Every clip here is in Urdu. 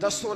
10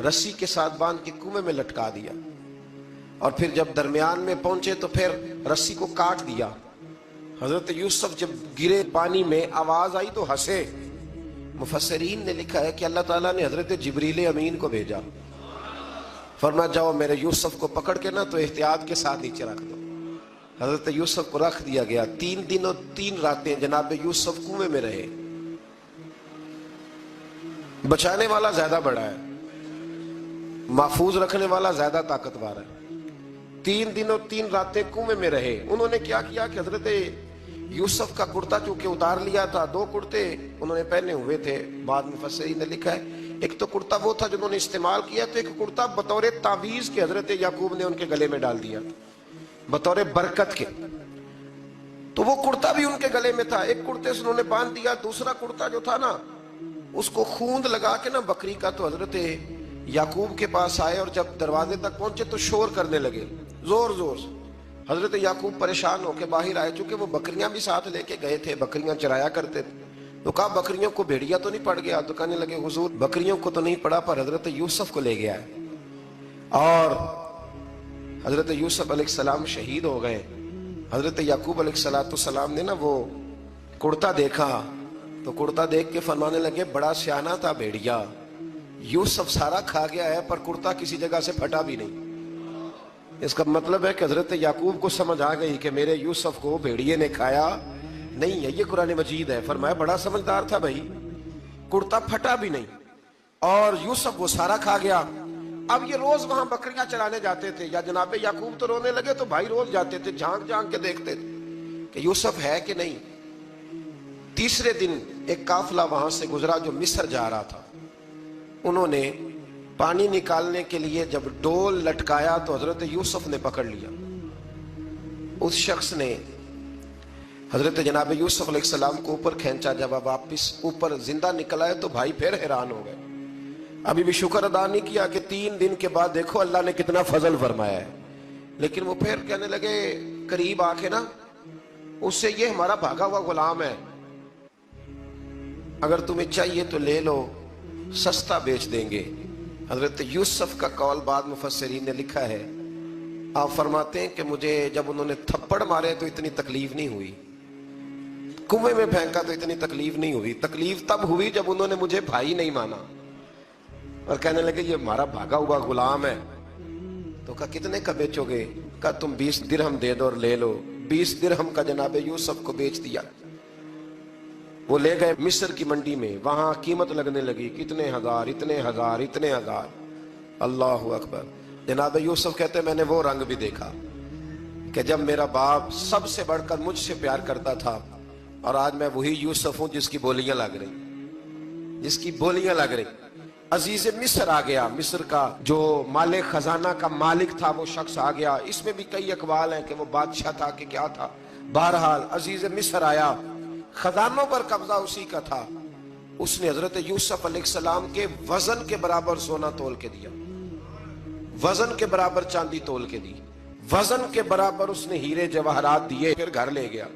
رسی کے ساتھ باندھ کے کنویں میں لٹکا دیا، اور پھر جب درمیان میں پہنچے تو پھر رسی کو کاٹ دیا۔ حضرت یوسف جب گرے پانی میں آواز آئی تو ہنسے۔ مفسرین نے لکھا ہے کہ اللہ تعالیٰ نے حضرت جبریل امین کو بھیجا، فرمایا جاؤ میرے یوسف کو پکڑ کے نا تو احتیاط کے ساتھ نیچے رکھ دو۔ حضرت یوسف کو رکھ دیا گیا۔ 3 دن اور 3 راتیں جناب یوسف کنویں میں رہے۔ بچانے والا زیادہ بڑا ہے، محفوظ رکھنے والا زیادہ طاقتور ہے۔ 3 دن اور 3 راتیں کنویں میں رہے۔ انہوں نے کیا کیا کہ حضرت یوسف کا کرتا چونکہ اتار لیا تھا، 2 کرتے انہوں نے پہنے ہوئے تھے۔ بعد میں مفسرین نے لکھا ہے ایک تو کرتا وہ تھا جنہوں نے استعمال کیا، تو ایک کرتا بطور تعویذ کے حضرت یعقوب نے ان کے گلے میں ڈال دیا بطور برکت کے، تو وہ کرتا بھی ان کے گلے میں تھا۔ ایک کرتے سے انہوں نے باندھ دیا، دوسرا کرتا جو تھا نا اس کو خوند لگا کے نا بکری کا، تو حضرت یعقوب کے پاس آئے اور جب دروازے تک پہنچے تو شور کرنے لگے زور زور سے۔ حضرت یعقوب پریشان ہو کے باہر آئے، چونکہ وہ بکریاں بھی ساتھ لے کے گئے تھے، بکریاں چرایا کرتے تھے، تو کہا بکریوں کو بھیڑیا تو نہیں پڑ گیا؟ تو کہنے لگے حضور بکریوں کو تو نہیں پڑا، پر حضرت یوسف کو لے گیا ہے۔ اور حضرت یوسف علیہ السلام شہید ہو گئے۔ حضرت یعقوب علیہ السلام نے نا وہ کرتا دیکھا تو کرتا دیکھ کے فرمانے لگے بڑا سیانہ تھا بھیڑیا، یوسف سارا کھا گیا ہے پر کرتا کسی جگہ سے پھٹا بھی نہیں۔ اس کا مطلب ہے کہ حضرت یعقوب کو سمجھ آ گئی کہ میرے یوسف کو بھیڑیے نے کھایا نہیں ہے۔ یہ قرآن مجید ہے۔ فرمایا بڑا سمجھدار تھا بھائی، کرتا پھٹا بھی نہیں اور یوسف وہ سارا کھا گیا۔ اب یہ روز وہاں بکریاں چرانے جاتے تھے، یا جناب یعقوب تو رونے لگے تو بھائی روز جاتے تھے، جھانک جھانک کے دیکھتے تھے کہ یوسف ہے کہ نہیں۔ تیسرے دن ایک قافلہ وہاں سے گزرا جو مصر جا رہا تھا، انہوں نے پانی نکالنے کے لیے جب ڈول لٹکایا تو حضرت یوسف نے پکڑ لیا۔ اس شخص نے حضرت جناب یوسف علیہ السلام کو اوپر کھینچا، جب واپس اوپر زندہ نکل آئے تو بھائی پھر حیران ہو گئے، ابھی بھی شکر ادا نہیں کیا کہ 3 دن کے بعد دیکھو اللہ نے کتنا فضل فرمایا ہے۔ لیکن وہ پھر کہنے لگے قریب آ کے نا اس سے، یہ ہمارا بھاگا ہوا غلام ہے، اگر تمہیں چاہیے تو لے لو، سستا بیچ دیں گے۔ حضرت یوسف کا قول بعد مفسرین نے لکھا ہے، آپ فرماتے ہیں کہ مجھے جب انہوں نے تھپڑ مارے تو اتنی تکلیف نہیں ہوئی، کنویں میں پھینکا تو اتنی تکلیف نہیں ہوئی، تکلیف تب ہوئی جب انہوں نے مجھے بھائی نہیں مانا اور کہنے لگے یہ ہمارا بھاگا ہوا غلام ہے۔ تو کہا کتنے کا بیچو گے؟ کہا تم 20 درہم دے دو اور لے لو۔ 20 درہم کا جناب یوسف کو بیچ دیا۔ وہ لے گئے مصر کی منڈی میں، وہاں قیمت لگنے لگی، کتنے ہزار، اتنے ہزار، اتنے ہزار۔ اللہ اکبر۔ جناب یوسف کہتے میں نے وہ رنگ بھی دیکھا کہ جب میرا باپ سب سے بڑھ کر مجھ سے پیار کرتا تھا، اور آج میں وہی یوسف ہوں جس کی بولیاں لگ رہی، جس کی بولیاں لگ رہی۔ عزیز مصر آ گیا، مصر کا جو مال خزانہ کا مالک تھا وہ شخص آ گیا۔ اس میں بھی کئی اقوال ہیں کہ وہ بادشاہ تھا کہ کیا تھا، بہرحال عزیز مصر آیا، خزانوں پر قبضہ اسی کا تھا۔ اس نے حضرت یوسف علیہ السلام کے وزن کے برابر سونا تول کے دیا، وزن کے برابر چاندی تول کے دی، وزن کے برابر اس نے ہیرے جواہرات دیے، پھر گھر لے گیا۔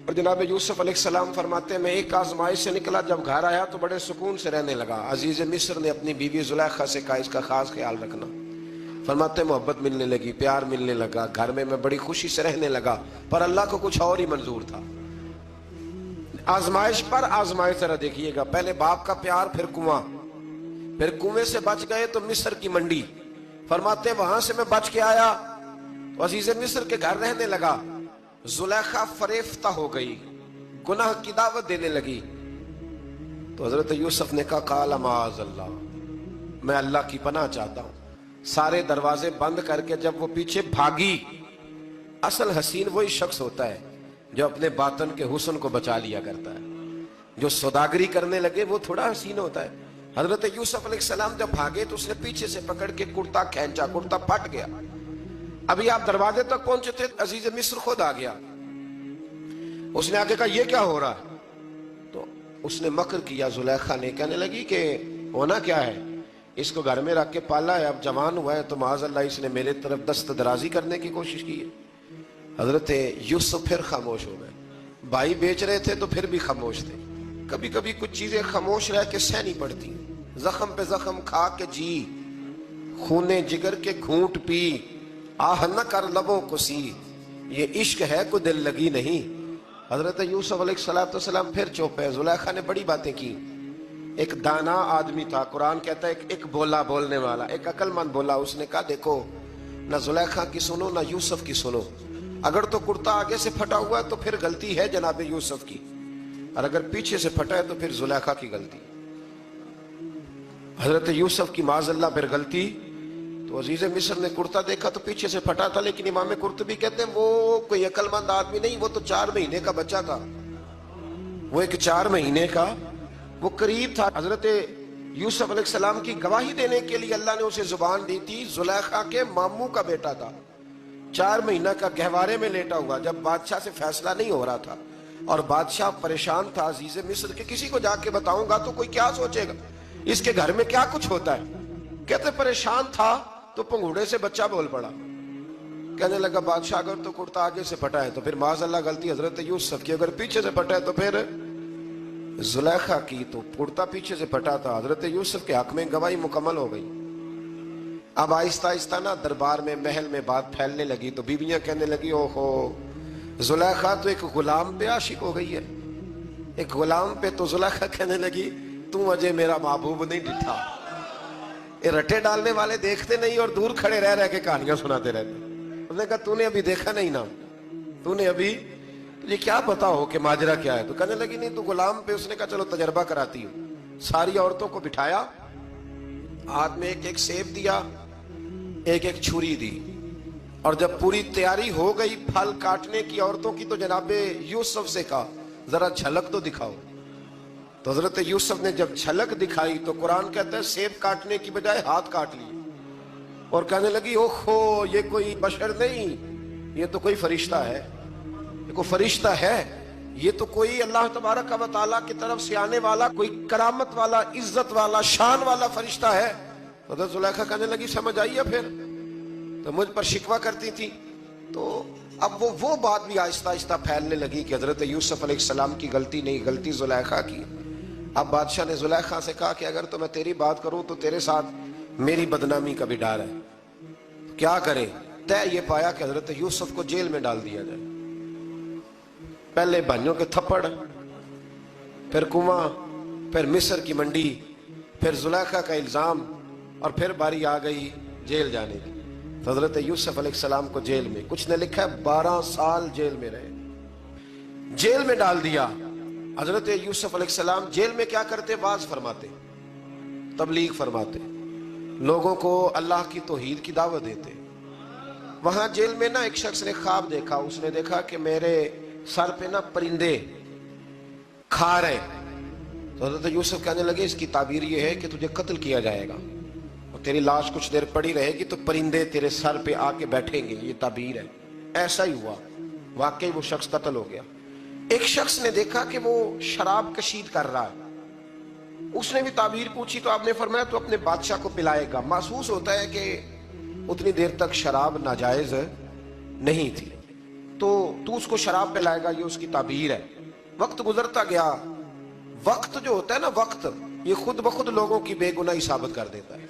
اور جناب یوسف علیہ السلام فرماتے ہیں میں ایک آزمائش سے نکلا، جب گھر آیا تو بڑے سکون سے رہنے لگا۔ عزیز مصر نے اپنی بیوی زلیخا سے کہا اس کا خاص خیال رکھنا۔ فرماتے ہیں محبت ملنے لگی، پیار ملنے لگا، گھر میں بڑی خوشی سے رہنے لگا، پر اللہ کو کچھ اور ہی منظور تھا۔ آزمائش پر آزمائش ذرا دیکھیے گا، پہلے باپ کا پیار، پھر کنواں، پھر کنویں سے بچ گئے تو مصر کی منڈی۔ فرماتے ہیں وہاں سے میں بچ کے آیا تو عزیز مصر کے گھر رہنے لگا۔ زلیخا فریفتہ ہو گئی، گناہ کی دعوت دینے لگی، تو حضرت یوسف نے کہا قال معاذ اللہ، میں اللہ کی پناہ چاہتا ہوں۔ سارے دروازے بند کر کے جب وہ پیچھے بھاگی، اصل حسین وہی شخص ہوتا ہے جو اپنے باطن کے حسن کو بچا لیا کرتا ہے۔ جو سوداگری کرنے لگے وہ تھوڑا حسین ہوتا ہے۔ حضرت یوسف علیہ السلام جب بھاگے تو اس نے پیچھے سے پکڑ کے کرتا کھینچا، کرتا پھٹ گیا۔ ابھی آپ دروازے تک پہنچے تھے، عزیز مصر خود آ گیا۔ اس نے آگے کہا یہ کیا ہو رہا ہے؟ تو اس نے مکر کیا، زلیخا نے، کہنے لگی کہ ہونا کیا ہے، اس کو گھر میں رکھ کے پالا ہے، اب جوان ہوا ہے تو معاذ اللہ اس نے میرے طرف دست درازی کرنے کی کوشش کی ہے۔ حضرت یوسف پھر خاموش ہو گئے۔ بھائی بیچ رہے تھے تو پھر بھی خاموش تھے۔ کبھی کبھی کچھ چیزیں خاموش رہ کے سہنی پڑتی، زخم پہ زخم کھا کے جی، خونے جگر کے گھونٹ پی، آہ نہ کر لبوں کو سی، یہ عشق ہے کوئی دل لگی نہیں۔ حضرت یوسف علیہ السلام پھر چپ ہے۔ زلیخا نے بڑی باتیں کی۔ ایک دانا آدمی تھا، قرآن کہتا ہے ایک بولا بولنے والا، ایک عقل مند بولا۔ اس نے کہا دیکھو نہ زلیخا کی سنو نہ یوسف کی سنو، اگر تو کرتا آگے سے پھٹا ہوا ہے تو پھر غلطی ہے جناب یوسف کی، اور اگر پیچھے سے پھٹا ہے تو پھر زلیخا کی غلطی۔ حضرت یوسف کی معاذ اللہ پھر غلطی، تو عزیز مصر نے کرتا دیکھا تو پیچھے سے پھٹا تھا، لیکن امام قرطبی کہتے ہیں وہ کوئی عقل مند آدمی نہیں، وہ تو 4 مہینے کا بچہ تھا، وہ ایک 4 مہینے کا وہ قریب تھا۔ حضرت یوسف علیہ السلام کی گواہی دینے کے لیے اللہ نے اسے زبان دی تھی۔ زلیخا کے ماموں کا بیٹا تھا، 4 مہینہ کا گہوارے میں لیٹا ہوا، جب بادشاہ سے فیصلہ نہیں ہو رہا تھا اور بادشاہ پریشان تھا عزیز مصر کہ کسی کو جا کے بتاؤں گا تو کوئی کیا سوچے گا، اس کے گھر میں کیا کچھ ہوتا ہے۔ کہتے پریشان تھا تو پنگوڑے سے بچہ بول پڑا، کہنے لگا بادشاہ اگر تو کرتا آگے سے پھٹا ہے تو پھر معاذ اللہ غلطی حضرت یوسف کی، اگر پیچھے سے پھٹا ہے تو پھر زلیخا کی۔ تو کرتا پیچھے سے پھٹا تھا، حضرت یوسف کے حق میں گواہی مکمل ہو گئی۔ اب آہستہ آہستہ نا دربار میں محل میں بات پھیلنے لگی، تو بیویاں کہنے لگی اوہو زلیخا تو ایک غلام پہ عاشق ہو گئی ہے، ایک غلام پہ۔ تو زلیخا کہنے لگی تم اجے میرا محبوب نہیں ڈٹھا۔ یہ رٹے ڈالنے والے دیکھتے نہیں اور دور کھڑے رہ رہ کے کہانیاں سناتے رہتے۔ اس نے کہا تو نے ابھی دیکھا نہیں نا، تو نے ابھی تجھے کیا پتا ہو کہ ماجرا کیا ہے؟ تو کہنے لگی نہیں تو غلام پہ۔ اس نے کہا چلو تجربہ کراتی ہوں۔ ساری عورتوں کو بٹھایا، ہاتھ میں ایک سیب دیا، ایک چھری دی، اور جب پوری تیاری ہو گئی پھل کاٹنے کی عورتوں کی تو جناب یوسف سے کہا ذرا جھلک تو دکھاؤ۔ تو حضرت یوسف نے جب جھلک دکھائی تو قرآن کہتا ہے سیب کاٹنے کی بجائے ہاتھ کاٹ لیے، اور کہنے لگی اوہو یہ کوئی بشر نہیں، یہ تو کوئی فرشتہ ہے، یہ کوئی فرشتہ ہے، یہ تو کوئی اللہ تبارک و تعالیٰ کی طرف سے آنے والا کوئی کرامت والا عزت والا شان والا فرشتہ ہے۔ حضرت زلیخا کہنے لگی سمجھ آئی ہے پھر تو مجھ پر شکوہ کرتی تھی۔ تو اب وہ بات بھی آہستہ آہستہ پھیلنے لگی کہ حضرت یوسف علیہ السلام کی غلطی نہیں، غلطی زلیخا کی۔ اب بادشاہ نے زلیخا سے کہا کہ اگر تو میں تیری بات کروں تو تیرے ساتھ میری بدنامی کا بھی ڈر ہے، کیا کرے؟ طے یہ پایا کہ حضرت یوسف کو جیل میں ڈال دیا جائے۔ پہلے بھائیوں کے تھپڑ، پھر کنواں، پھر مصر کی منڈی، پھر زلیخا کا الزام، اور پھر باری آ گئی جیل جانے کی۔ تو حضرت یوسف علیہ السلام کو جیل میں، کچھ نے لکھا ہے 12 سال جیل میں رہے، جیل میں ڈال دیا۔ حضرت یوسف علیہ السلام جیل میں کیا کرتے؟ واعظ فرماتے، تبلیغ فرماتے، لوگوں کو اللہ کی توحید کی دعوت دیتے۔ وہاں جیل میں نا ایک شخص نے خواب دیکھا، اس نے دیکھا کہ میرے سر پہ نا پرندے کھا رہے۔ تو حضرت یوسف کہنے لگے اس کی تعبیر یہ ہے کہ تجھے قتل کیا جائے گا اور تیری لاش کچھ دیر پڑی رہے گی تو پرندے تیرے سر پہ آ کے بیٹھیں گے، یہ تعبیر ہے۔ ایسا ہی ہوا، واقعی وہ شخص قتل ہو گیا۔ ایک شخص نے دیکھا کہ وہ شراب کشید کر رہا ہے، اس نے بھی تعبیر پوچھی تو آپ نے فرمایا تو اپنے بادشاہ کو پلائے گا۔ محسوس ہوتا ہے کہ اتنی دیر تک شراب ناجائز نہیں تھی، تو اس کو شراب پلائے گا، یہ اس کی تعبیر ہے۔ وقت گزرتا گیا، وقت جو ہوتا ہے نا، وقت یہ خود بخود لوگوں کی بے گناہی ثابت کر دیتا ہے۔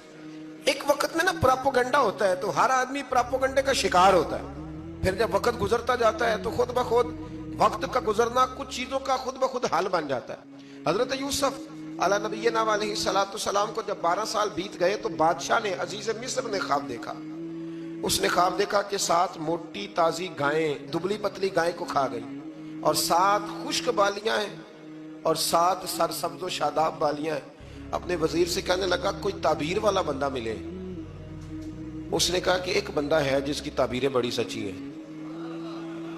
ایک وقت میں نا پراپوگنڈا ہوتا ہے تو ہر آدمی پراپوگنڈے کا شکار ہوتا ہے، پھر جب وقت گزرتا جاتا ہے تو خود بخود وقت کا گزرنا کچھ چیزوں کا خود بخود حل بن جاتا ہے۔ حضرت یوسف علی نبینا علیہ السلام کو جب 12 سال بیت گئے تو بادشاہ نے، عزیز مصر نے خواب دیکھا۔ اس نے خواب دیکھا کہ 7 موٹی تازی گائیں دبلی پتلی گائیں کو کھا گئی، اور 7 خشک بالیاں ہیں اور 7 سرسبز و شاداب بالیاں ہیں۔ اپنے وزیر سے کہنے لگا کوئی تعبیر والا بندہ ملے۔ اس نے کہا کہ ایک بندہ ہے جس کی تعبیریں بڑی سچی ہیں۔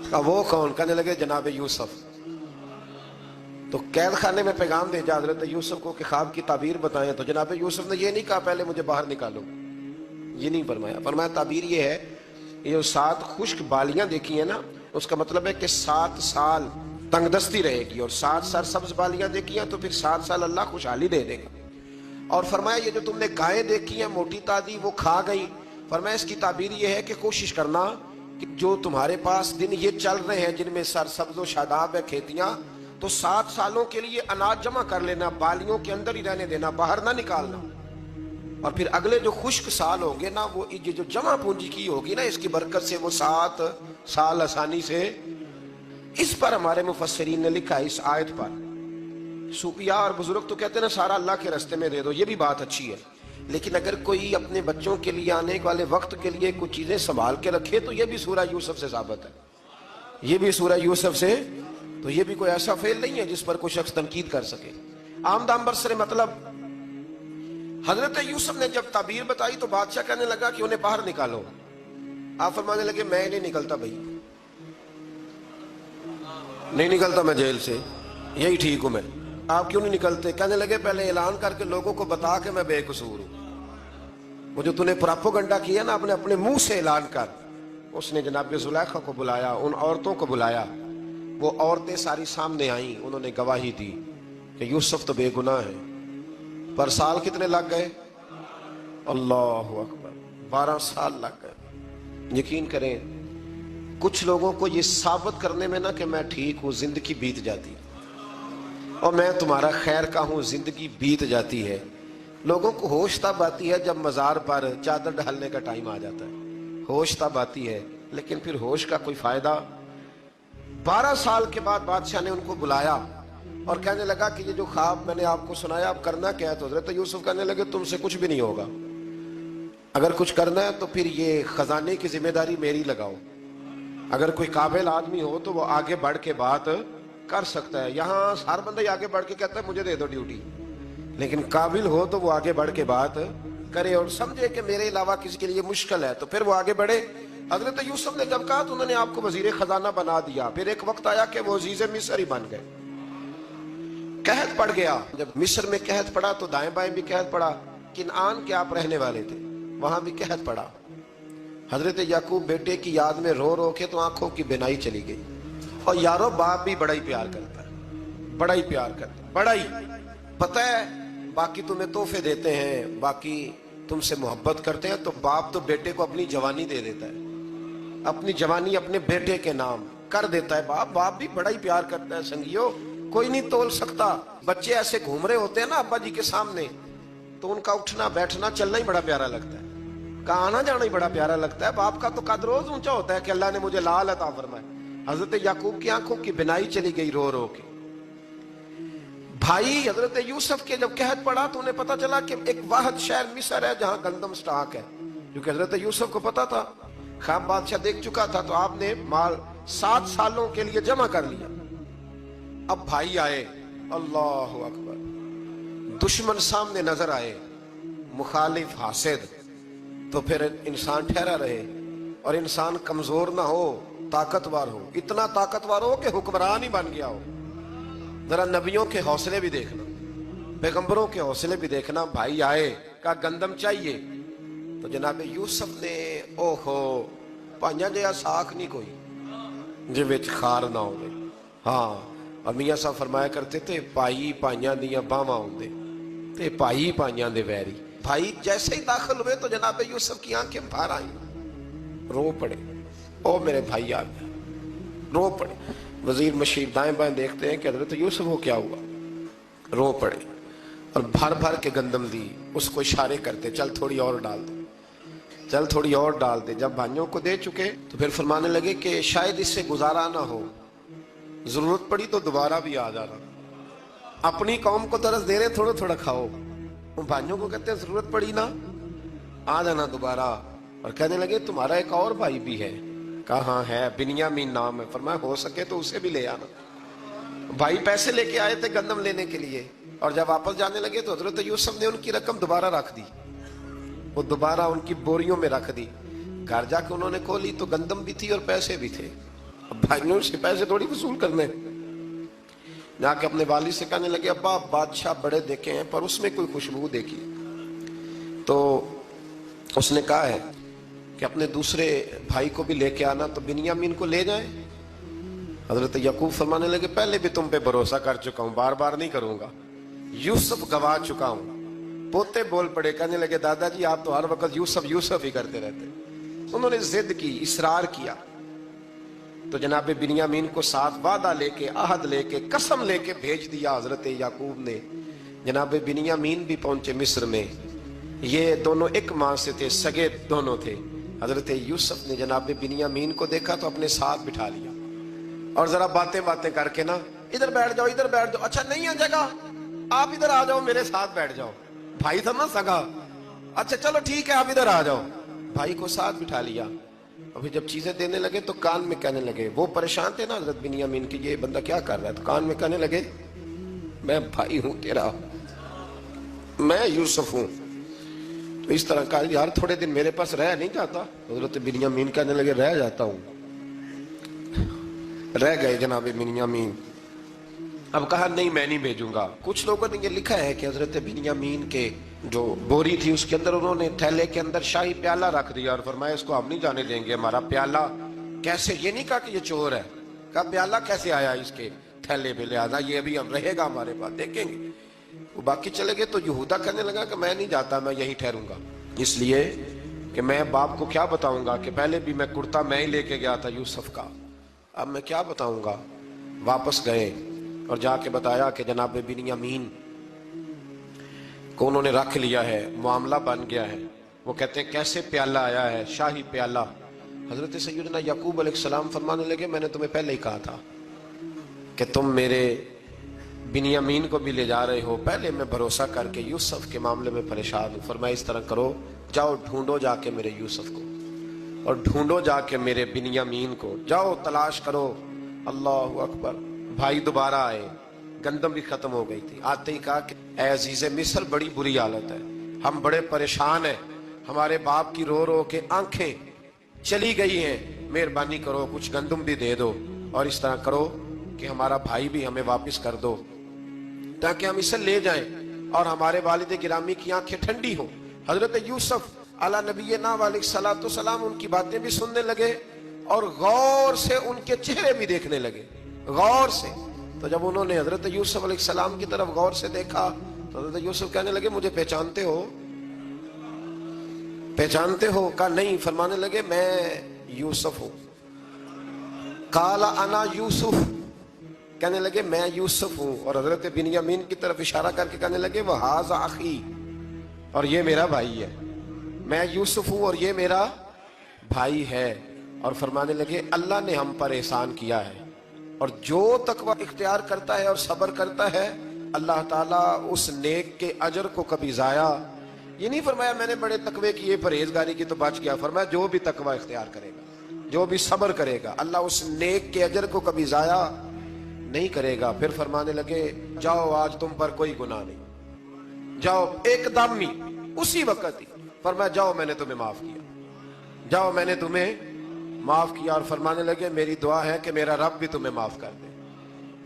کہا وہ کون؟ کہنے لگے جناب یوسف۔ تو قید خانے میں پیغام بھیجا حضرت یوسف کو کہ خواب کی تعبیر بتائیں، تو جناب یوسف نے یہ نہیں کہا پہلے مجھے باہر نکالو، یہ نہیں فرمایا۔ فرمایا تعبیر یہ ہے، یہ جو 7 خشک بالیاں دیکھی ہیں نا، اس کا مطلب ہے کہ 7 سال تنگ دستی رہے گی، اور 7 سرسبز بالیاں دیکھی ہیں تو پھر 7 سال اللہ خوشحالی دے دے گا۔ اور فرمایا یہ جو تم نے گائیں دیکھی ہیں موٹی تازی وہ کھا گئی، فرمایا اس کی تعبیر یہ ہے کہ کوشش کرنا کہ جو تمہارے پاس دن یہ چل رہے ہیں جن میں سرسبز و شاداب ہے کھیتیاں، تو 7 سالوں کے لیے اناج جمع کر لینا، بالیوں کے اندر ہی رہنے دینا، باہر نہ نکالنا، اور پھر اگلے جو خشک سال ہوں گے نا، وہ یہ جو جمع پونجی کی ہوگی نا، اس کی برکت سے وہ 7 سال آسانی سے. اس پر ہمارے مفسرین نے لکھا ہے، اس آیت پر. صوفیاء اور بزرگ تو کہتے ہیں نا سارا اللہ کے راستے میں دے دو، یہ بھی بات اچھی ہے، لیکن اگر کوئی اپنے بچوں کے لیے آنے والے وقت کے لیے کچھ چیزیں سنبھال کے رکھے تو یہ بھی سورہ یوسف سے ثابت ہے، یہ بھی سورہ یوسف سے. تو یہ بھی کوئی ایسا فعل نہیں ہے جس پر کوئی شخص تنقید کر سکے. آمدام برسر مطلب حضرت یوسف نے جب تعبیر بتائی تو بادشاہ کہنے لگا کہ انہیں باہر نکالو. آپ فرمانے لگے میں نہیں نکلتا بھائی، نہیں نکلتا میں جیل سے، یہی ٹھیک ہوں میں. آپ کیوں نہیں نکلتے؟ کہنے لگے پہلے اعلان کر کے لوگوں کو بتا کہ میں بے قصور ہوں. وہ جو تُونے پراپوگنڈا کیا نا اپنے منہ سے اعلان کر. اس نے جناب زلیخا کو بلایا، ان عورتوں کو بلایا، وہ عورتیں ساری سامنے آئیں، انہوں نے گواہی دی کہ یوسف تو بے گناہ ہے. پر سال کتنے لگ گئے؟ اللہ اکبر، 12 سال لگ گئے. یقین کریں کچھ لوگوں کو یہ ثابت کرنے میں نا کہ میں ٹھیک ہوں زندگی بیت جاتی، اور میں تمہارا خیر کا ہوں زندگی بیت جاتی ہے. لوگوں کو ہوش تب آتی ہے جب مزار پر چادر ڈالنے کا ٹائم آ جاتا ہے، ہوش تب آتی ہے، لیکن پھر ہوش کا کوئی فائدہ. 12 سال کے بعد بادشاہ نے ان کو بلایا اور کہنے لگا کہ یہ جو خواب میں نے آپ کو سنایا اب کرنا کیا ہے؟ تو حضرت یوسف کہنے لگے تم سے کچھ بھی نہیں ہوگا، اگر کچھ کرنا ہے تو پھر یہ خزانے کی ذمہ داری میری لگاؤ. اگر کوئی قابل آدمی ہو تو وہ آگے بڑھ کے بات کر سکتا ہے. یہاں ہر بندہ آگے بڑھ کے کہتا ہے مجھے دے دو ڈیوٹی، لیکن قابل ہو تو وہ آگے بڑھ کے بات کرے اور سمجھے کہ میرے علاوہ کسی کے لیے مشکل ہے تو پھر وہ آگے بڑھے. حضرت یوسف نے جب کہا تو انہوں نے آپ کو وزیر خزانہ بنا دیا. پھر ایک وقت آیا کہ وہ عزیز مصر ہی بن گئے. قحط پڑ گیا، جب مصر میں قحط پڑا تو دائیں بائیں بھی قحط پڑا. کنعان کے آپ رہنے والے تھے، وہاں بھی قحط پڑا. حضرت یعقوب بیٹے کی یاد میں رو رو کے تو آنکھوں کی بینائی چلی گئی. اور یارو باپ بھی بڑا ہی پیار کرتا ہے، بڑا ہی پیار کرتا ہے، بڑا ہی. پتہ ہے باقی تمہیں تحفے دیتے ہیں، باقی تم سے محبت کرتے ہیں، تو باپ تو بیٹے کو اپنی جوانی دے دیتا ہے، اپنی جوانی اپنے بیٹے کے نام کر دیتا ہے. باپ بھی بڑا ہی پیار کرتا ہے. سنگیو کوئی نہیں تول سکتا. بچے ایسے گھوم رہے ہوتے ہیں نا ابا جی کے سامنے، تو ان کا اٹھنا بیٹھنا چلنا ہی بڑا پیارا لگتا ہے، کا آنا جانا ہی بڑا پیارا لگتا ہے. باپ کا تو قد روز اونچا ہوتا ہے کہ اللہ نے مجھے لال عطا فرمائے. حضرت یعقوب کی آنکھوں کی بینائی چلی گئی رو رو کے. بھائی حضرت یوسف کے جب قحط پڑا تو انہیں پتا چلا کہ ایک واحد شہر مصر ہے جہاں گندم سٹاک ہے، کیونکہ حضرت یوسف کو پتا تھا، خواب بادشاہ دیکھ چکا تھا. تو آپ نے مال 7 سالوں کے لیے جمع کر لیا. اب بھائی آئے، اللہ اکبر، دشمن سامنے نظر آئے، مخالف حاسد. تو پھر انسان ٹھہرا رہے اور انسان کمزور نہ ہو، طاقتور ہو. اتنا طاقتور ہو کہ حکمران ہی بن گیا ہو. ذرا نبیوں کے حوصلے بھی دیکھنا، پیغمبروں کے حوصلے بھی دیکھنا. بھائی آئے، کہا گندم چاہیے. تو جناب یوسف نے اوہو پانیاں جیا ساکھ نہیں کوئی جے وچ خار نہ ہوئے. ہاں، اور میاں صاحب فرمایا کرتے تھے پائی پائیاں دیاں باواں ہوندے تے پائی پائیاں دے ویری. بھائی جیسے ہی داخل ہوئے تو جناب یوسف کی آنکھیں باہر آئیں، رو پڑے. او میرے بھائی آ گئے، رو پڑے. وزیر مشیر دائیں بائیں دیکھتے ہیں کہ حضرت یوسف کو کیا ہوا، رو پڑے اور بھر بھر کے گندم دی. اس کو اشارے کرتے چل تھوڑی اور ڈال دے، چل تھوڑی اور ڈال دے. جب بھائیوں کو دے چکے تو پھر فرمانے لگے کہ شاید اس سے گزارا نہ ہو، ضرورت پڑی تو دوبارہ بھی آ جانا. اپنی قوم کو درس دے رہے تھوڑا تھوڑا کھاؤ. ان بھائیوں کو کہتے ہیں ضرورت پڑی نا آ جانا دوبارہ. اور کہنے لگے تمہارا ایک اور بھائی بھی ہے. کہاں ہے؟ بنیامین نام ہے. فرمایا ہو سکے تو اسے بھی لے آنا. بھائی پیسے لے کے آئے تھے گندم لینے کے لیے، اور جب واپس جانے لگے تو حضرت یوسف نے ان کی رقم دوبارہ رکھ دی، وہ دوبارہ ان کی بوریوں میں رکھ دی. گھر جا کے انہوں نے کھولی تو گندم بھی تھی اور پیسے بھی تھے. اب بھائیوں سے پیسے تھوڑی وصول کرنے. جا کے اپنے والد سے کہنے لگے ابا بادشاہ بڑے دیکھے ہیں پر اس میں کوئی خوشبو دیکھی. تو اس نے کہا ہے کہ اپنے دوسرے بھائی کو بھی لے کے آنا. تو بنیامین کو لے جائیں. حضرت یعقوب فرمانے لگے پہلے بھی تم پہ بھروسہ کر چکا ہوں، بار بار نہیں کروں گا. یوسف گوا چکا ہوں. پوتے بول پڑے، کہنے لگے دادا جی آپ تو ہر وقت یوسف یوسف ہی کرتے رہتے. انہوں نے ضد کی، اصرار کیا. تو جناب بنیامین کو ساتھ وعدہ لے کے، عہد لے کے، قسم لے کے بھیج دیا حضرت یعقوب نے۔ جناب بنیامین بھی پہنچے مصر میں، یہ دونوں ایک ماں سے تھے، سگے دونوں تھے۔ حضرت یوسف نے جناب بنیامین کو دیکھا تو اپنے ساتھ بٹھا لیا اور ذرا باتیں کر کے نا، ادھر بیٹھ جاؤ، ادھر بیٹھ جاؤ، اچھا نہیں ہے جگہ، آپ ادھر آ جاؤ، میرے ساتھ بیٹھ جاؤ۔ بھائی تھا نا سگا، اچھا چلو ٹھیک ہے آپ ادھر آ جاؤ۔ بھائی کو ساتھ بٹھا لیا۔ ابھی جب چیزیں دینے لگے تو کان میں کہنے لگے، وہ پریشان تھے نا حضرت بنیامین کی، یہ بندہ کیا کر رہا ہے، تو کان میں کہنے لگے میں بھائی ہوں تیرا، میں یوسف ہوں۔ تو اس طرح کہا یار تھوڑے دن میرے پاس رہ نہیں جاتا؟ حضرت بنیامین کہنے لگے رہ جاتا ہوں۔ رہ گئے جناب بنیامین۔ اب کہا نہیں میں نہیں بھیجوں گا۔ کچھ لوگوں نے یہ لکھا ہے کہ حضرت بنیامین کے جو بوری تھی اس کے اندر انہوں نے تھیلے کے اندر شاہی پیالہ رکھ دیا اور فرمایا اس کو ہم نہیں جانے دیں گے، ہمارا پیالہ کیسے، یہ نہیں کہا کہ یہ چور ہے، کہا پیالہ کیسے آیا اس کے تھیلے میں، لہذا یہ ابھی ہم رہے گا ہمارے پاس، دیکھیں گے۔ وہ باقی چلے گئے تو یہودا کہنے لگا کہ میں نہیں جاتا، میں یہی ٹھہروں گا، اس لیے کہ میں باپ کو کیا بتاؤں گا کہ پہلے بھی میں کرتا میں ہی لے کے گیا تھا یوسف کا، اب میں کیا بتاؤں گا۔ واپس گئے اور جا کے بتایا کہ جناب بنیامین کو انہوں نے رکھ لیا ہے، معاملہ بن گیا ہے۔ وہ کہتے ہیں کیسے پیالہ آیا ہے، شاہی پیالہ۔ حضرت سیدنا یعقوب علیہ السلام فرمانے لگے میں نے تمہیں پہلے ہی کہا تھا کہ تم میرے بنیامین کو بھی لے جا رہے ہو، پہلے میں بھروسہ کر کے یوسف کے معاملے میں پریشان ہوں۔ فرمایا اس طرح کرو، جاؤ ڈھونڈو جا کے میرے یوسف کو اور ڈھونڈو جا کے میرے بنیامین کو، جاؤ تلاش کرو۔ اللہ اکبر۔ بھائی دوبارہ آئے، گندم بھی ختم ہو گئی تھی، آتے ہی کہا کہ اے عزیز مصر بڑی بری حالت ہے، ہم بڑے پریشان ہیں، ہمارے باپ کی رو رو کے آنکھیں چلی گئی ہیں، مہربانی کرو کچھ گندم بھی دے دو اور اس طرح کرو کہ ہمارا بھائی بھی ہمیں واپس کر دو تاکہ ہم اسے لے جائیں اور ہمارے والد گرامی کی آنکھیں ٹھنڈی ہوں۔ حضرت یوسف علی نبینا علیہ الصلوۃ والسلام ان کی باتیں بھی سننے لگے اور غور سے ان کے چہرے بھی دیکھنے لگے، غور سے۔ تو جب انہوں نے حضرت یوسف علیہ السلام کی طرف غور سے دیکھا تو حضرت یوسف کہنے لگے مجھے پہچانتے ہو، پہچانتے ہو؟ کہا نہیں۔ فرمانے لگے میں یوسف ہوں۔ قال انا یوسف، کہنے لگے میں یوسف ہوں، اور حضرت بنیامین کی طرف اشارہ کر کے کہنے لگے وہذا اخی، اور یہ میرا بھائی ہے، میں یوسف ہوں اور یہ میرا بھائی ہے۔ اور فرمانے لگے اللہ نے ہم پر احسان کیا ہے، اور جو تقوی اختیار کرتا ہے اور صبر کرتا ہے اللہ تعالیٰ اس نیک کے اجر کو کبھی ضائع، یہ نہیں فرمایا میں نے بڑے تقوی کی، پرہیزگاری کی تو بچ گیا، فرمایا جو بھی تقوی اختیار کرے گا، جو بھی صبر کرے گا، اللہ اس نیک کے اجر کو کبھی ضائع نہیں کرے گا۔ پھر فرمانے لگے جاؤ آج تم پر کوئی گناہ نہیں، جاؤ ایک دم ہی اسی وقت ہی فرمایا جاؤ میں نے تمہیں معاف کیا، جاؤ میں نے تمہیں معاف کیا۔ اور فرمانے لگے میری دعا ہے کہ میرا رب بھی تمہیں معاف کر دے۔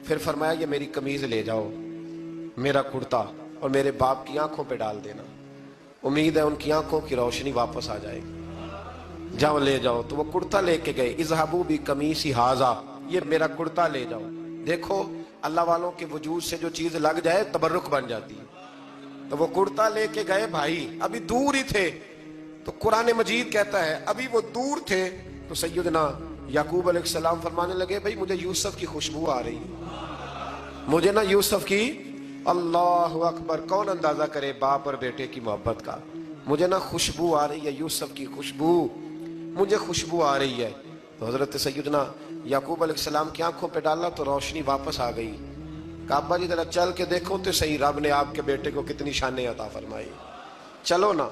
پھر فرمایا یہ میری قمیض لے جاؤ، میرا کرتا، اور میرے باپ کی آنکھوں پہ ڈال دینا، امید ہے ان کی آنکھوں کی روشنی واپس آ جائے گی، جاؤ لے جاؤ۔ تو وہ کرتا لے کے گئے، اذهبوا بقمیصی ھذا، یہ میرا کرتا لے جاؤ۔ دیکھو اللہ والوں کے وجود سے جو چیز لگ جائے تبرک بن جاتی ہے۔ تو وہ کرتا لے کے گئے، بھائی ابھی دور ہی تھے، تو قرآن مجید کہتا ہے ابھی وہ دور تھے تو سیدنا یعقوب علیہ السلام فرمانے لگے بھئی مجھے یوسف کی خوشبو آ رہی ہے، مجھے نا یوسف کی، اللہ اکبر، کون اندازہ کرے باپ اور بیٹے کی محبت کا، مجھے نا خوشبو آ رہی ہے، یوسف کی خوشبو، مجھے خوشبو آ رہی ہے۔ تو حضرت سیدنا یعقوب علیہ السلام کی آنکھوں پہ ڈالا تو روشنی واپس آ گئی۔ کہا ابا جی ذرا چل کے دیکھو تو صحیح رب نے آپ کے بیٹے کو کتنی شانیں عطا فرمائی، چلو نا۔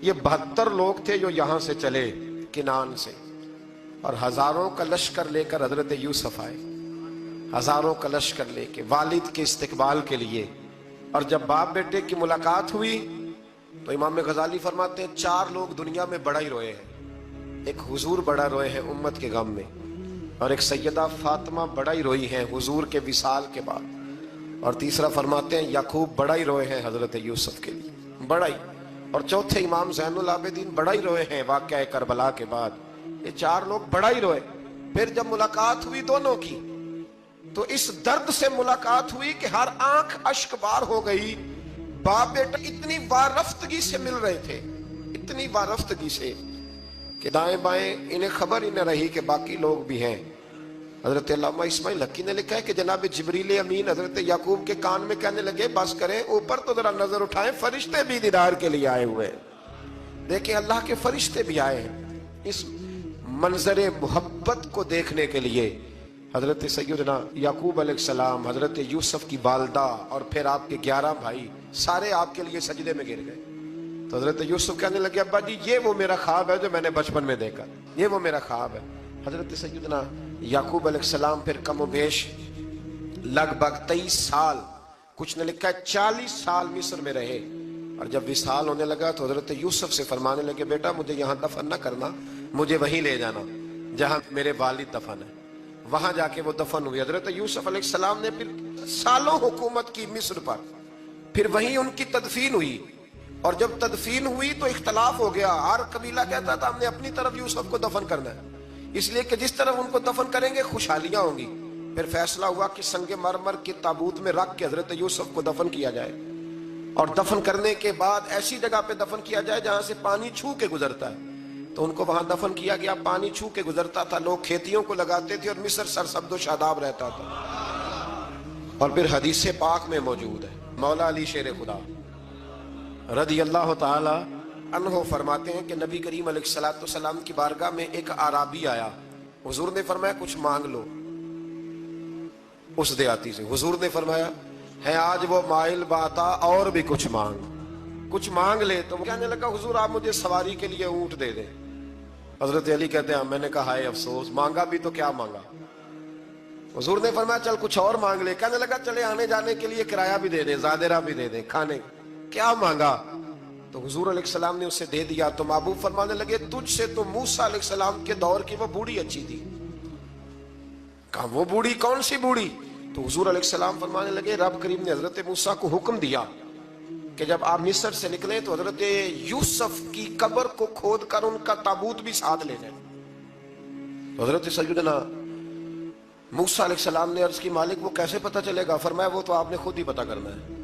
یہ 72 لوگ تھے جو یہاں سے چلے کنان سے، اور ہزاروں کا لشکر لے کر حضرت یوسف آئے، ہزاروں کا لشکر لے کے والد کے استقبال کے لیے۔ اور جب باپ بیٹے کی ملاقات ہوئی تو امام غزالی فرماتے ہیں 4 لوگ دنیا میں بڑا ہی روئے ہیں، ایک حضور بڑا روئے ہیں امت کے غم میں، اور ایک سیدہ فاطمہ بڑا ہی روئی ہیں حضور کے وصال کے بعد، اور تیسرا فرماتے ہیں یعقوب بڑا ہی روئے ہیں حضرت یوسف کے لیے، بڑا ہی، اور چوتھے امام زین العابدین بڑا ہی روئے ہیں واقعہ کربلا کے بعد۔ یہ 4 لوگ بڑا ہی روئے۔ پھر جب ملاقات ہوئی دونوں کی تو اس درد سے ملاقات ہوئی کہ ہر آنکھ اشک بار ہو گئی، باپ بیٹا اتنی وارفتگی سے مل رہے تھے، اتنی وارفتگی سے کہ دائیں بائیں انہیں خبر ہی نہ رہی کہ باقی لوگ بھی ہیں۔ حضرت علامہ اسماعیل حقی نے لکھا ہے کہ جناب جبریل امین حضرت یعقوب کے کان میں کہنے لگے بس کریں، اوپر تو ذرا نظر اٹھائیں، فرشتے بھی دیدار کے لیے آئے ہوئے ہیں۔ دیکھیں اللہ کے فرشتے بھی آئے ہیں اس منظر محبت کو دیکھنے کے لیے۔ حضرت سیدنا یعقوب علیہ السلام، حضرت یوسف کی والدہ اور پھر آپ کے 11 بھائی سارے آپ کے لیے سجدے میں گر گئے۔ تو حضرت یوسف کہنے لگے ابا جی یہ وہ میرا خواب ہے جو میں نے بچپن میں دیکھا، یہ وہ میرا خواب ہے۔ حضرت سیدنا یعقوب علیہ السلام پھر کم و بیش لگ بھگ 23 سال، کچھ نے لکھا ہے 40 سال مصر میں رہے، اور جب وصال ہونے لگا تو حضرت یوسف سے فرمانے لگے بیٹا مجھے یہاں دفن نہ کرنا، مجھے وہیں لے جانا جہاں میرے والد دفن ہے۔ وہاں جا کے وہ دفن ہوئے۔ حضرت یوسف علیہ السلام نے پھر سالوں حکومت کی مصر پر، پھر وہیں ان کی تدفین ہوئی، اور جب تدفین ہوئی تو اختلاف ہو گیا، ہر قبیلہ کہتا تھا ہم نے اپنی طرف یوسف کو دفن کرنا ہے، اس لیے کہ جس طرف ان کو دفن کریں گے خوشحالیاں ہوں گی۔ پھر فیصلہ ہوا کہ سنگ مرمر کے تابوت میں رکھ کے حضرت یوسف کو دفن کیا جائے، اور دفن کرنے کے بعد ایسی جگہ پہ دفن کیا جائے جہاں سے پانی چھو کے گزرتا ہے۔ تو ان کو وہاں دفن کیا گیا، پانی چھو کے گزرتا تھا، لوگ کھیتیوں کو لگاتے تھے، اور مصر سرسبز و شاداب رہتا تھا۔ اور پھر حدیث پاک میں موجود ہے، مولا علی شیر خدا رضی اللہ تعالی عنہ فرماتے ہیں کہ نبی کریم علیہ السلام کی بارگاہ میں ایک اعرابی آیا، حضور نے فرمایا کچھ مانگ لو اس دیہاتی سے۔ حضور نے فرمایا ہے آج وہ مائل باتا اور بھی کچھ مانگ لے۔ تو کہنے لگا حضور آپ مجھے سواری کے لیے اونٹ دے دیں۔ حضرت علی کہتے ہیں میں نے کہا ہے افسوس، مانگا بھی تو کیا مانگا۔ حضور نے فرمایا چل کچھ اور مانگ لے۔ کہنے لگا چلے آنے جانے کے لیے کرایہ بھی دے دیں، زادرہ بھی دے دیں، کھانے۔ کیا مانگا؟ تو حضور علیہ السلام نے اسے دے دیا۔ تو محبوب فرمانے لگے تجھ سے تو موسیٰ علیہ السلام کے دور کی وہ بوڑھی اچھی تھی۔ کہا وہ بوڑھی کون سی بوڑھی؟ تو حضور علیہ السلام فرمانے لگے رب کریم نے حضرت موسیٰ کو حکم دیا کہ جب آپ مصر سے نکلیں تو حضرت یوسف کی قبر کو کھود کر ان کا تابوت بھی ساتھ لے جائیں۔ تو حضرت سیدنا موسیٰ علیہ السلام نے عرض کی مالک وہ کیسے پتہ چلے گا؟ فرمایا وہ تو آپ نے خود ہی پتہ کرنا ہے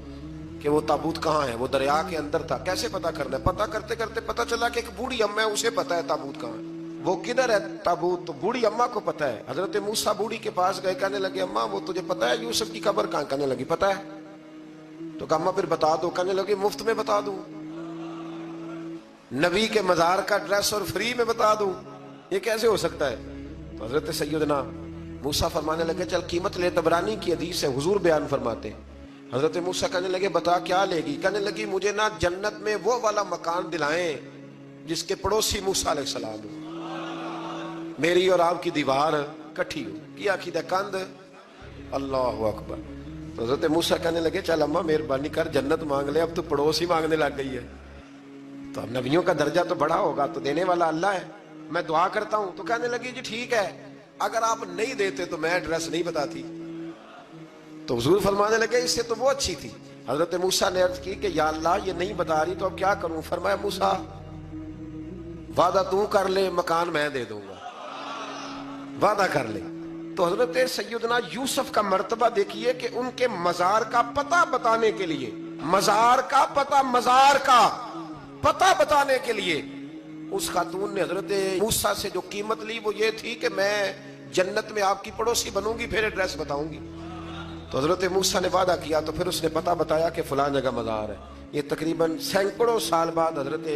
کہ وہ تابوت کہاں ہے۔ وہ دریا کے اندر تھا، کیسے پتہ کرنا ہے؟ پتہ کرتے کرتے پتہ چلا کہ ایک بوڑھی اماں ہے، اسے پتہ ہے تابوت کہاں ہے، وہ کدھر ہے تابوت، تو بوڑھی اماں کو پتہ ہے۔ حضرت موسیٰ بوڑھی کے پاس گئے، کہنے لگے اماں وہ تجھے پتہ ہے یوسف کی قبر کہاں؟ کہنے لگی پتہ ہے۔ تو کہا اماں پھر بتا دو۔ کہنے لگے مفت میں بتا دوں، نبی کے مزار کا ڈریس اور فری میں بتا دوں، یہ کیسے ہو سکتا ہے؟ تو حضرت سیدنا موسیٰ فرمانے لگے چل قیمت لے، طبرانی کی حدیث ہے، حضور بیان فرماتے ہیں۔ حضرت موسیٰ کہنے لگے بتا کیا لے گی؟ کہنے لگی مجھے نا جنت میں وہ والا مکان دلائیں جس کے پڑوسی موسیٰ علیہ السلام ہو، میری اور آپ کی دیوار کٹھی ہو، کیا عقیدہ کند، اللہ اکبر۔ تو حضرت موسیٰ کہنے لگے چل اماں مہربانی کر جنت مانگ لے، اب تو پڑوسی مانگنے لگ گئی ہے، تو اب نبیوں کا درجہ تو بڑا ہوگا، تو دینے والا اللہ ہے، میں دعا کرتا ہوں۔ تو کہنے لگی جی ٹھیک ہے، اگر آپ نہیں دیتے تو میں ایڈریس نہیں بتاتی۔ تو حضور فرمانے لگے اس سے تو وہ اچھی تھی۔ حضرت موسیٰ نے عرض کی کہ یا اللہ یہ نہیں بتا رہی تو اب کیا کروں؟ فرمایا موسیٰ وعدہ تو کر لے، مکان میں دے دوں گا، وعدہ کر لے۔ تو حضرت سیدنا یوسف کا مرتبہ دیکھیے کہ ان کے مزار کا پتہ بتانے کے لیے، مزار کا پتہ بتانے کے لیے اس خاتون نے حضرت موسیٰ سے جو قیمت لی وہ یہ تھی کہ میں جنت میں آپ کی پڑوسی بنوں گی، پھر ایڈریس بتاؤں گی۔ تو حضرت موسیٰ نے وعدہ کیا، تو پھر اس نے پتہ بتایا کہ فلاں جگہ مزار ہے۔ یہ تقریباً سینکڑوں سال بعد حضرت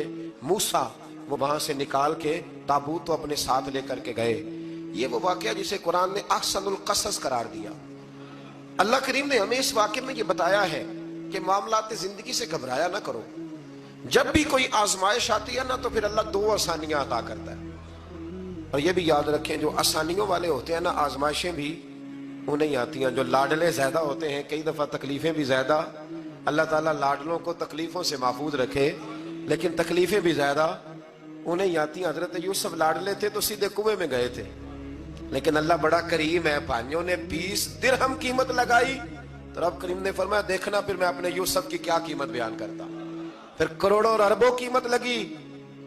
موسیٰ وہ وہاں سے نکال کے تابوت تو اپنے ساتھ لے کر کے گئے۔ یہ وہ واقعہ جسے قرآن نے احسن القصص قرار دیا۔ اللہ کریم نے ہمیں اس واقعے میں یہ بتایا ہے کہ معاملات زندگی سے گھبرایا نہ کرو، جب بھی کوئی آزمائش آتی ہے نا تو پھر اللہ 2 آسانیاں عطا کرتا ہے، اور یہ بھی یاد رکھیں جو آسانیوں والے ہوتے ہیں نا آزمائشیں بھی انہیں آتی ہیں، جو لاڈلے زیادہ ہوتے ہیں کئی دفعہ تکلیفیں بھی زیادہ، اللہ تعالیٰ لاڈلوں کو تکلیفوں سے محفوظ رکھے، لیکن تکلیفیں بھی زیادہ انہیں آتی ہیں۔ حضرت یوسف لاڈلے تھے تو سیدھے کنویں میں گئے تھے، لیکن اللہ بڑا کریم ہے، بھائیوں نے 20 درہم قیمت لگائی تو رب کریم نے فرمایا دیکھنا پھر میں اپنے یوسف کی کیا قیمت بیان کرتا۔ پھر کروڑوں اور اربوں قیمت لگی،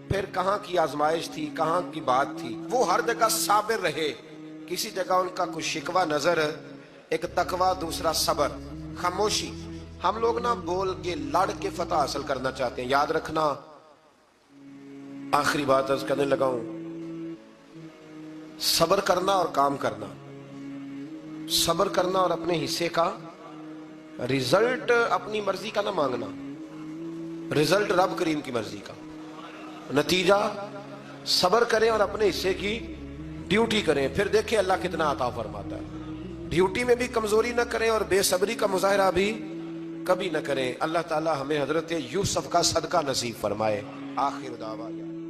پھر کہاں کی آزمائش تھی، کہاں کی بات تھی، وہ ہر جگہ صابر رہے، کسی جگہ ان کا کچھ شکوہ نظر، ایک تقوی، دوسرا صبر، خاموشی۔ ہم لوگ نا بول کے لڑ کے فتح حاصل کرنا چاہتے ہیں، یاد رکھنا۔ آخری بات عرض کرنے لگا ہوں، صبر کرنا اور کام کرنا صبر کرنا اور اپنے حصے کا رزلٹ اپنی مرضی کا نہ مانگنا، رزلٹ رب کریم کی مرضی کا، نتیجہ صبر کریں اور اپنے حصے کی ڈیوٹی کریں، پھر دیکھیں اللہ کتنا عطا فرماتا ہے۔ ڈیوٹی میں بھی کمزوری نہ کریں اور بے صبری کا مظاہرہ بھی کبھی نہ کریں۔ اللہ تعالی ہمیں حضرت یوسف کا صدقہ نصیب فرمائے۔ آخر دعوانا